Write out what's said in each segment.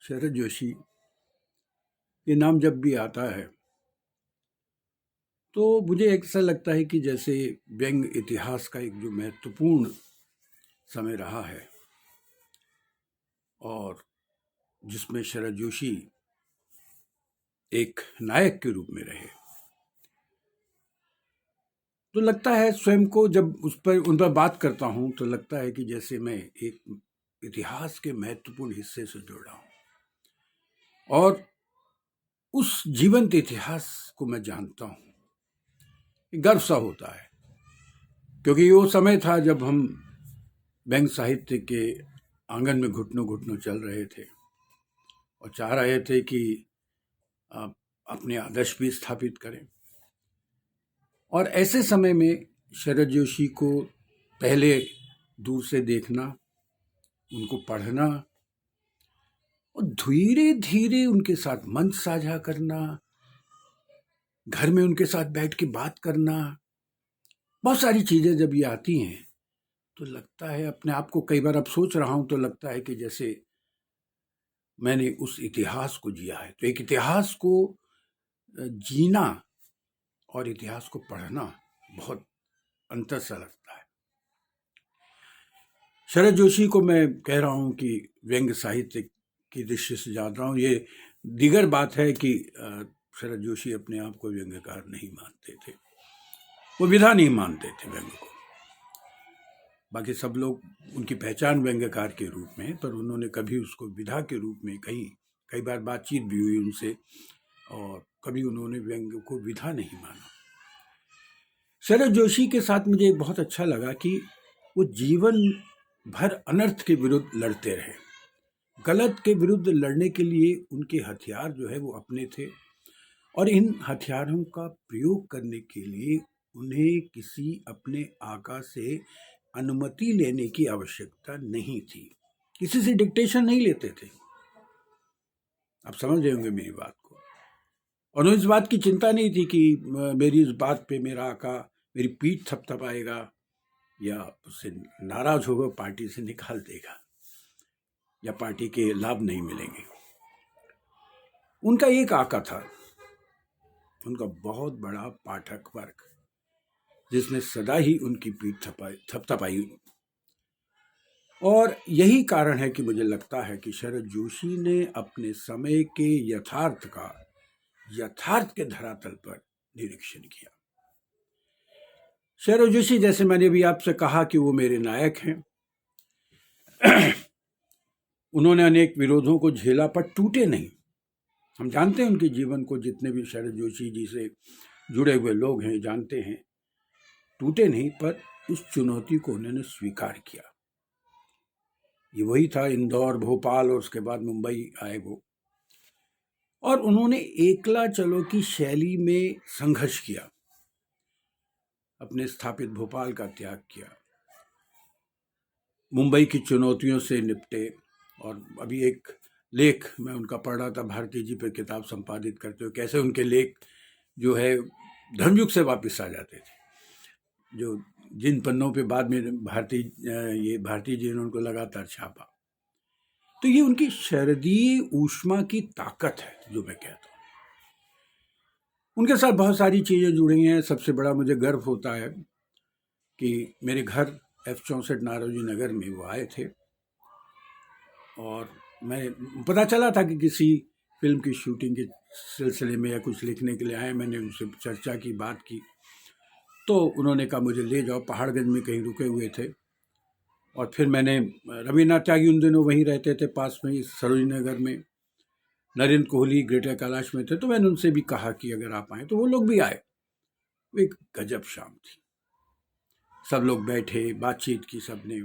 शरद जोशी ये नाम जब भी आता है तो मुझे ऐसा लगता है कि जैसे व्यंग इतिहास का एक जो महत्वपूर्ण समय रहा है और जिसमें शरद जोशी एक नायक के रूप में रहे, तो लगता है स्वयं को जब उन पर बात करता हूं तो लगता है कि जैसे मैं एक इतिहास के महत्वपूर्ण हिस्से से जुड़ रहा हूं और उस जीवंत इतिहास को मैं जानता हूं। गर्व सा होता है क्योंकि वो समय था जब हम व्यंग साहित्य के आंगन में घुटनों घुटनों चल रहे थे और चाह रहे थे कि आप अपने आदर्श भी स्थापित करें। और ऐसे समय में शरद जोशी को पहले दूर से देखना, उनको पढ़ना और धीरे धीरे उनके साथ मंच साझा करना, घर में उनके साथ बैठ के बात करना, बहुत सारी चीजें जब ये आती हैं तो लगता है, अपने आप को कई बार अब सोच रहा हूं तो लगता है कि जैसे मैंने उस इतिहास को जिया है। तो एक इतिहास को जीना और इतिहास को पढ़ना बहुत अंतर सा लगता है। शरद जोशी को मैं कह रहा हूं कि व्यंग साहित्य की दृष्टि से जान रहा हूं। ये दीगर बात है कि शरद जोशी अपने आप को व्यंग्यकार नहीं मानते थे, वो विधा नहीं मानते थे व्यंग को। बाकी सब लोग उनकी पहचान व्यंग्यकार के रूप में है, पर उन्होंने कभी उसको विधा के रूप में कई बार बातचीत भी हुई उनसे और कभी उन्होंने व्यंग को विधा नहीं माना। शरद जोशी के साथ मुझे बहुत अच्छा लगा कि वो जीवन भर अनर्थ के विरुद्ध लड़ते रहे। गलत के विरुद्ध लड़ने के लिए उनके हथियार जो है वो अपने थे और इन हथियारों का प्रयोग करने के लिए उन्हें किसी अपने आका से अनुमति लेने की आवश्यकता नहीं थी, किसी से डिक्टेशन नहीं लेते थे। आप समझ रहे होंगे मेरी बात को। और इस बात की चिंता नहीं थी कि मेरी इस बात पे मेरा आका मेरी पीठ थपथपाएगा या उससे नाराज होगा, पार्टी से निकाल देगा या पार्टी के लाभ नहीं मिलेंगे। उनका एक आका था, उनका बहुत बड़ा पाठक वर्ग, जिसने सदा ही उनकी पीठ थपथपाई। और यही कारण है कि मुझे लगता है कि शरद जोशी ने अपने समय के यथार्थ के धरातल पर निरीक्षण किया। शरद जोशी, जैसे मैंने भी आपसे कहा कि वो मेरे नायक हैं। उन्होंने अनेक विरोधों को झेला पर टूटे नहीं। हम जानते हैं उनके जीवन को, जितने भी शरद जोशी जी से जुड़े हुए लोग हैं जानते हैं, टूटे नहीं, पर उस चुनौती को उन्होंने स्वीकार किया। ये वही था, इंदौर, भोपाल और उसके बाद मुंबई आए वो, और उन्होंने एकला चलो की शैली में संघर्ष किया, अपने स्थापित भोपाल का त्याग किया, मुंबई की चुनौतियों से निपटे। और अभी एक लेख मैं उनका पढ़ रहा था, भारती जी पर किताब संपादित करते हुए, कैसे उनके लेख जो है धर्मयुग से वापस आ जाते थे, जो जिन पन्नों पे बाद में भारती जी ने उनको लगातार छापा। तो ये उनकी शरदीय ऊष्मा की ताकत है जो मैं कहता हूँ। उनके साथ बहुत सारी चीजें जुड़ी हैं। सबसे बड़ा मुझे गर्व होता है कि मेरे घर F64 नारोजी नगर में वो आए थे और मैं पता चला था कि किसी फिल्म की शूटिंग के सिलसिले में या कुछ लिखने के लिए आए। मैंने उनसे चर्चा की, बात की, तो उन्होंने कहा मुझे ले जाओ। पहाड़गंज में कहीं रुके हुए थे और फिर मैंने, रविन्द्रनाथ त्यागी उन दिनों वहीं रहते थे पास में, सरोजनी नगर में, नरेंद्र कोहली ग्रेटर कैलाश में थे, तो मैंने उनसे भी कहा कि अगर आप आए, तो वो लोग भी आए। वो एक गजब शाम थी, सब लोग बैठे, बातचीत की सबने,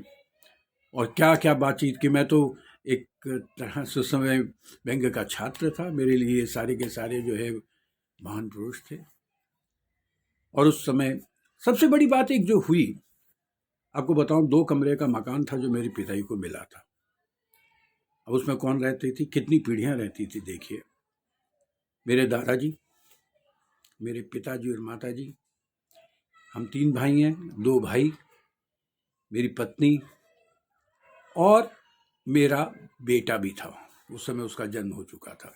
और क्या क्या बातचीत की। मैं तो एक तरह से उस समय व्यंग्य का छात्र था, मेरे लिए ये सारे के सारे जो है महान पुरुष थे। और उस समय सबसे बड़ी बात एक जो हुई, आपको बताऊं, 2 कमरे का मकान था जो मेरे पिताजी को मिला था। अब उसमें कौन रहती थी, कितनी पीढ़ियां रहती थी देखिए। मेरे दादाजी, मेरे पिताजी और माताजी, हम 3 भाई हैं, 2 भाई, मेरी पत्नी और मेरा बेटा भी था उस समय उसका जन्म हो चुका था,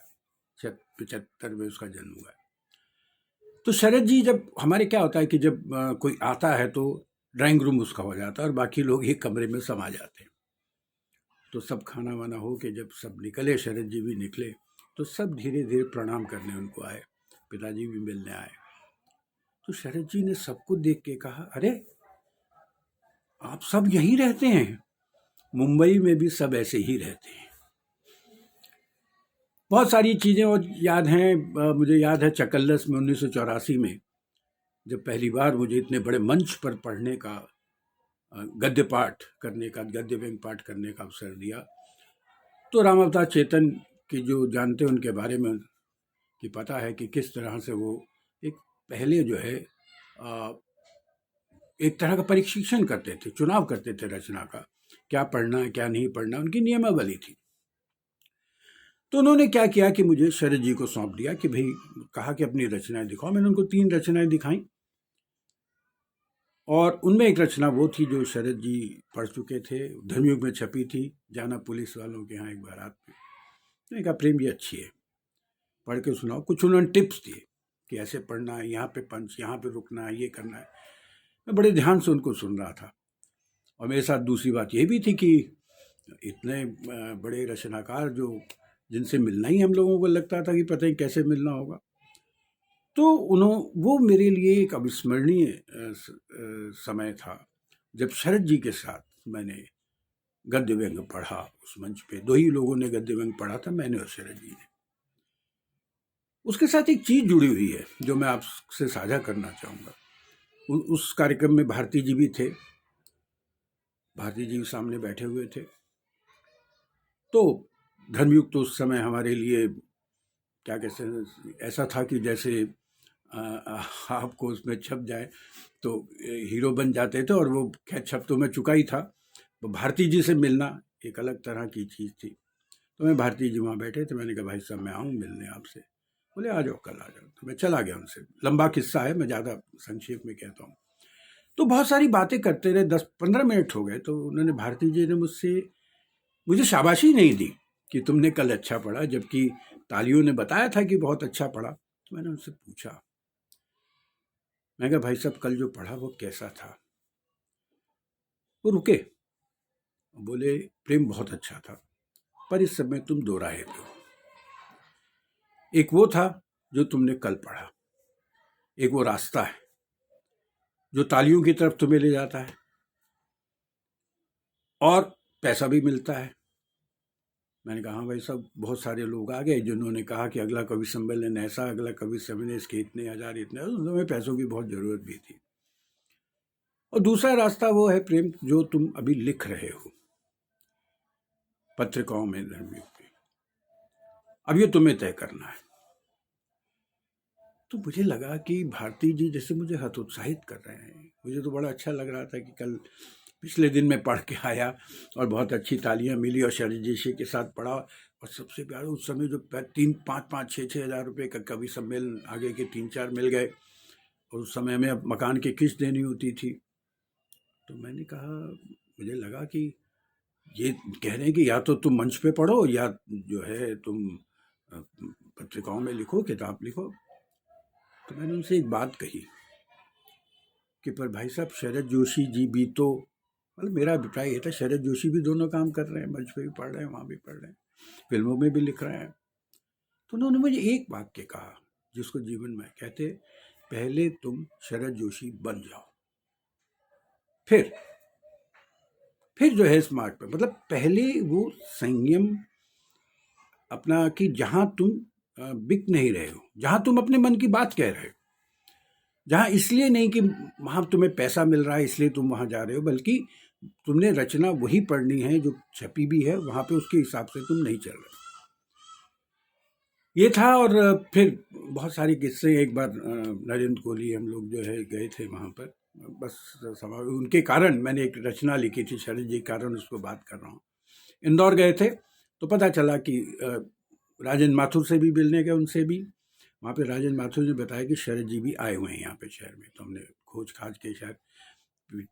75 में उसका जन्म हुआ है। तो शरद जी, जब हमारे क्या होता है कि जब कोई आता है तो ड्राइंग रूम उसका हो जाता है और बाकी लोग एक कमरे में समा जाते हैं। तो सब खाना वाना हो के जब सब निकले, शरद जी भी निकले, तो सब धीरे धीरे प्रणाम करने उनको आए, पिताजी भी मिलने आए। तो शरद जी ने सबको देख के कहा, अरे आप सब यहीं रहते हैं? मुंबई में भी सब ऐसे ही रहते हैं। बहुत सारी चीज़ें और याद हैं। मुझे याद है चकल्लस में 1984 में जब पहली बार मुझे इतने बड़े मंच पर पढ़ने का, गद्य पाठ करने का, गद्य व्यंग पाठ करने का अवसर दिया, तो राम अवतार चेतन की जो जानते हैं उनके बारे में कि पता है कि किस तरह से वो एक पहले जो है एक तरह का परीक्षण करते थे, चुनाव करते थे रचना का, क्या पढ़ना है क्या नहीं पढ़ना, उनकी नियमावली थी। तो उन्होंने क्या किया कि मुझे शरद जी को सौंप दिया कि भाई, कहा कि अपनी रचनाएं दिखाओ। मैंने उनको 3 रचनाएं दिखाई और उनमें एक रचना वो थी जो शरद जी पढ़ चुके थे, धर्मयुग में छपी थी, जाना पुलिस वालों के यहाँ एक बारात में। मैंने कहा प्रेम ये अच्छी है, पढ़ के सुनाओ। कुछ उन्होंने टिप्स दिए कि ऐसे पढ़ना है, यहाँ पे पंच, यहाँ पे रुकना है, ये करना है। मैं बड़े ध्यान से उनको सुन रहा था। और मेरे साथ दूसरी बात ये भी थी कि इतने बड़े रचनाकार जो जिनसे मिलना ही हम लोगों को लगता था कि पता ही कैसे मिलना होगा। तो वो मेरे लिए एक अविस्मरणीय समय था जब शरद जी के साथ मैंने गद्य व्यंग पढ़ा। उस मंच पे 2 ही लोगों ने गद्य व्यंग पढ़ा था, मैंने और शरद जी ने। उसके साथ एक चीज़ जुड़ी हुई है जो मैं आपसे साझा करना चाहूँगा। उस कार्यक्रम में भारती जी भी थे, भारती जी सामने बैठे हुए थे। तो धर्मयुग तो उस समय हमारे लिए क्या कहते हैं, ऐसा था कि जैसे आपको उसमें छप जाए तो हीरो बन जाते थे, और वो खैर छप तो मैं चुका ही था। तो भारती जी से मिलना एक अलग तरह की चीज़ थी। तो मैं, भारती जी वहाँ बैठे थे, मैंने कहा भाई साहब मैं आऊँ मिलने आपसे। बोले आ जाओ, कल आ जाओ। तो मैं चला गया उनसे। लंबा किस्सा है, मैं ज़्यादा संक्षेप में कहता हूँ। तो बहुत सारी बातें करते रहे, 10-15 मिनट हो गए। तो उन्होंने, भारती जी ने मुझे शाबाशी नहीं दी कि तुमने कल अच्छा पढ़ा, जबकि तालियों ने बताया था कि बहुत अच्छा पढ़ा। तो मैंने उनसे पूछा, मैं कहा भाई साहब कल जो पढ़ा वो कैसा था? वो रुके, बोले प्रेम बहुत अच्छा था, पर इस समय तुम दो राहे पे हो। एक वो था जो तुमने कल पढ़ा, एक वो रास्ता है जो तालियों की तरफ तुम्हें ले जाता है और पैसा भी मिलता है। मैंने कहा हाँ भाई साहब, बहुत सारे लोग आ गए जिन्होंने कहा कि अगला कवि सम्मेलन ऐसा, अगला कवि सम्मेलन इसके इतने हजार, इतने, उस समय पैसों की बहुत जरूरत भी थी। और दूसरा रास्ता वो है प्रेम जो तुम अभी लिख रहे हो पत्रिकाओं में, धर्मयुग में। अब ये तुम्हें तय करना है। तो मुझे लगा कि भारती जी जैसे मुझे हतोत्साहित कर रहे हैं। मुझे तो बड़ा अच्छा लग रहा था कि कल पिछले दिन मैं पढ़ के आया और बहुत अच्छी तालियां मिली और शरद जी के साथ पढ़ा। और सबसे प्यारा, उस समय जो 3-5-5 6-6 हज़ार रुपये का कवि सम्मेलन आगे के 3-4 मिल गए, और उस समय हमें मकान की किस्त देनी होती थी। तो मैंने कहा, मुझे लगा कि ये कह रहे हैं कि या तो तुम मंच पे पढ़ो या जो है तुम पत्रिकाओं में लिखो, किताब लिखो। तो मैंने उनसे एक बात कही कि पर भाई साहब, शरद जोशी जी भी तो, मतलब मेरा अभिप्राय ये था, शरद जोशी भी दोनों काम कर रहे हैं, मंच पे भी पढ़ रहे हैं, वहाँ भी पढ़ रहे हैं, फिल्मों में भी लिख रहे हैं। तो उन्होंने मुझे एक वाक्य कहा जिसको जीवन में कहते, पहले तुम शरद जोशी बन जाओ, फिर जो है स्मार्ट पे, मतलब पहले वो संयम अपना कि जहां तुम बिक नहीं रहे हो, जहां तुम अपने मन की बात कह रहे हो, जहां इसलिए नहीं कि वहां तुम्हें पैसा मिल रहा है इसलिए तुम वहां जा रहे हो, बल्कि तुमने रचना वही पढ़नी है जो छपी भी है, वहां पे उसके हिसाब से तुम नहीं चल रहे। ये था। और फिर बहुत सारे किस्से। एक बार नरेंद्र कोहली, हम लोग जो है गए थे वहाँ पर, बस उनके कारण मैंने एक रचना लिखी थी, शरद जी के कारण उसको बात कर रहा हूँ। इंदौर गए थे तो पता चला कि राजेंद्र माथुर से भी मिलने गए, उनसे भी। वहाँ पे राजेंद्र माथुर ने बताया कि शरद जी भी आए हुए हैं यहाँ पे शहर में। तो हमने खोज खाज के शायद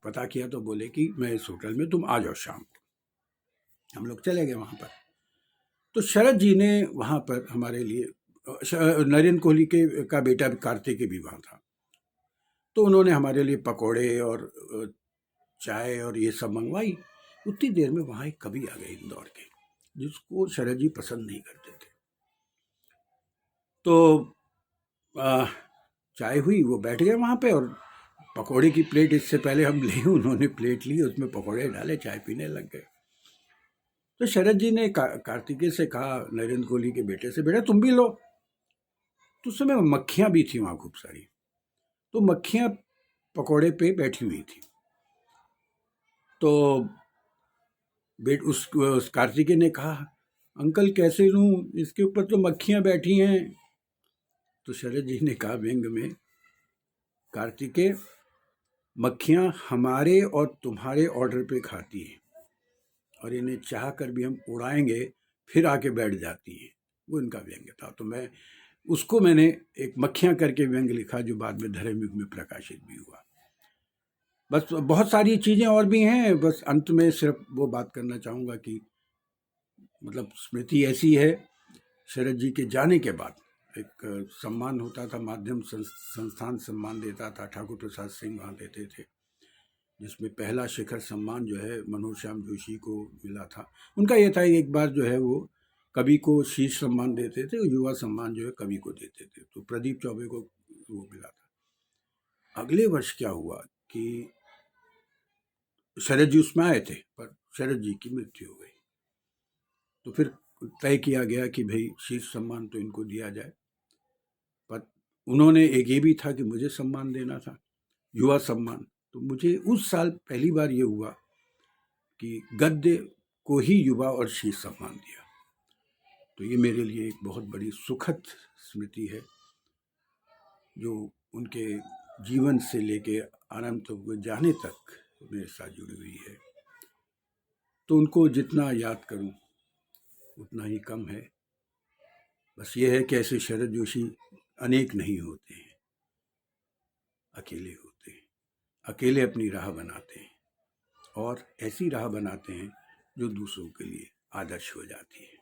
पता किया, तो बोले कि मैं इस होटल में, तुम आ जाओ शाम को। हम लोग चले गए वहाँ पर। तो शरद जी ने वहाँ पर हमारे लिए नरेंद्र कोहली के का बेटा कार्तिक भी वहाँ था, तो उन्होंने हमारे लिए पकोड़े और चाय और ये सब मंगवाई। उतनी देर में वहाँ एक कवि आ गए इंदौर के, जिसको शरद जी पसंद नहीं करते थे। तो चाय हुई, वो बैठ गए वहाँ पे, और पकोड़े की प्लेट इससे पहले हम ले, उन्होंने प्लेट ली, उसमें पकोड़े डाले, चाय पीने लग गए। तो शरद जी ने कार्तिकेय से कहा, नरेंद्र कोहली के बेटे से, बेटा तुम भी लो। तो उस समय मक्खियाँ भी थी वहाँ खूब सारी, तो मक्खियाँ पकोड़े पे बैठी हुई थी। तो उस कार्तिकेय ने कहा, अंकल कैसे लूँ, इसके ऊपर तो मक्खियाँ बैठी हैं। तो शरद जी ने कहा व्यंग में, कार्तिकेय, मक्खियाँ हमारे और तुम्हारे ऑर्डर पे खाती हैं, और इन्हें चाह कर भी हम उड़ाएंगे फिर आके बैठ जाती हैं। वो इनका व्यंग्य था। तो मैंने एक मक्खियाँ करके व्यंग्य लिखा, जो बाद में धर्मयुग में प्रकाशित भी हुआ। बस बहुत सारी चीज़ें और भी हैं, बस अंत में सिर्फ वो बात करना चाहूँगा कि मतलब स्मृति ऐसी है, शरद जी के जाने के बाद एक सम्मान होता था, माध्यम संस्थान सम्मान देता था, ठाकुर प्रसाद सिंह वहाँ देते थे, जिसमें पहला शिखर सम्मान जो है मनोज श्याम जोशी को मिला था। उनका ये था, एक बार जो है वो कवि को शीर्ष सम्मान देते थे, युवा सम्मान जो है कवि को देते थे। तो प्रदीप चौबे को वो मिला था। अगले वर्ष क्या हुआ कि शरद जी उसमें आए थे, पर शरद जी की मृत्यु हो गई। तो फिर तय किया गया कि भाई शीर्ष सम्मान तो इनको दिया जाए, पर उन्होंने एक ये भी था कि मुझे सम्मान देना था, युवा सम्मान। तो मुझे उस साल पहली बार ये हुआ कि गद्य को ही युवा और शीर्ष सम्मान दिया। तो ये मेरे लिए एक बहुत बड़ी सुखद स्मृति है, जो उनके जीवन से लेके अनंत हुए जाने तक मेरे साथ जुड़ी हुई है। तो उनको जितना याद करूं उतना ही कम है। बस ये है कि ऐसे शरद जोशी अनेक नहीं होते हैं, अकेले होते हैं, अकेले अपनी राह बनाते हैं, और ऐसी राह बनाते हैं जो दूसरों के लिए आदर्श हो जाती है।